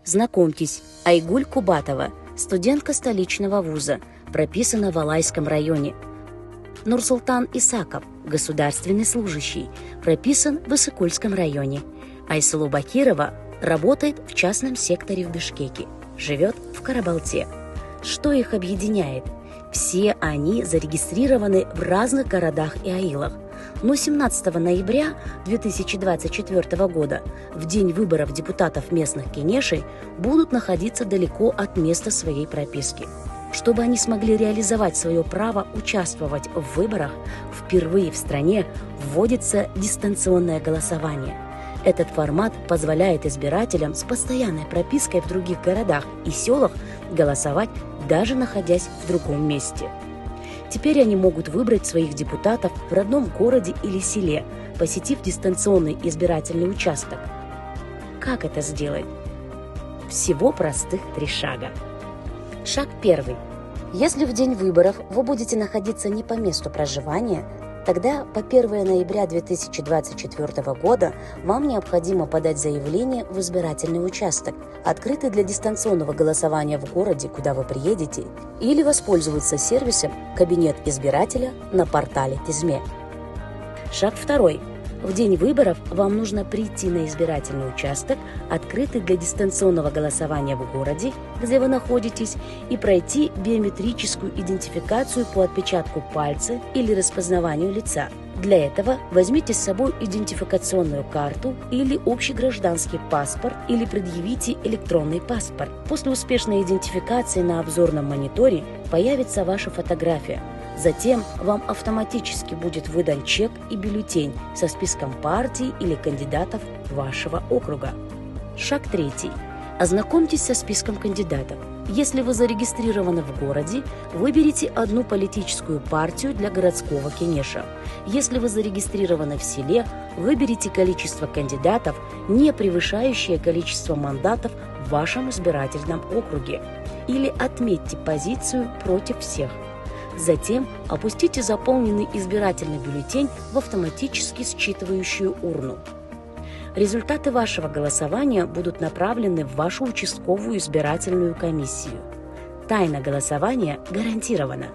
Знакомьтесь, Айгуль Кубатова, студентка столичного вуза, прописана в Алайском районе. Нурсултан Исаков, государственный служащий, прописан в Иссык-Кульском районе. Айсулу Бакирова работает в частном секторе в Бишкеке, живет в Карабалте. Что их объединяет? Все они зарегистрированы в разных городах и аилах. Но 17 ноября 2024 года, в день выборов депутатов местных кенешей, будут находиться далеко от места своей прописки. Чтобы они смогли реализовать свое право участвовать в выборах, впервые в стране вводится дистанционное голосование. Этот формат позволяет избирателям с постоянной пропиской в других городах и селах голосовать, даже находясь в другом месте. Теперь они могут выбрать своих депутатов в родном городе или селе, посетив дистанционный избирательный участок. Как это сделать? Всего простых 3 шага. Шаг 1. Если в день выборов вы будете находиться не по месту проживания, тогда по 1 ноября 2024 года вам необходимо подать заявление в избирательный участок, открытый для дистанционного голосования в городе, куда вы приедете, или воспользоваться сервисом «Кабинет избирателя» на портале Тизме. Шаг 2. В день выборов вам нужно прийти на избирательный участок, открытый для дистанционного голосования в городе, где вы находитесь, и пройти биометрическую идентификацию по отпечатку пальца или распознаванию лица. Для этого возьмите с собой идентификационную карту или общегражданский паспорт или предъявите электронный паспорт. После успешной идентификации на обзорном мониторе появится ваша фотография. Затем вам автоматически будет выдан чек и бюллетень со списком партий или кандидатов вашего округа. Шаг 3. Ознакомьтесь со списком кандидатов. Если вы зарегистрированы в городе, выберите одну политическую партию для городского кенеша. Если вы зарегистрированы в селе, выберите количество кандидатов, не превышающее количество мандатов в вашем избирательном округе, или отметьте позицию «Против всех». Затем опустите заполненный избирательный бюллетень в автоматически считывающую урну. Результаты вашего голосования будут направлены в вашу участковую избирательную комиссию. Тайна голосования гарантирована.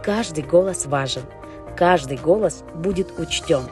Каждый голос важен. Каждый голос будет учтен.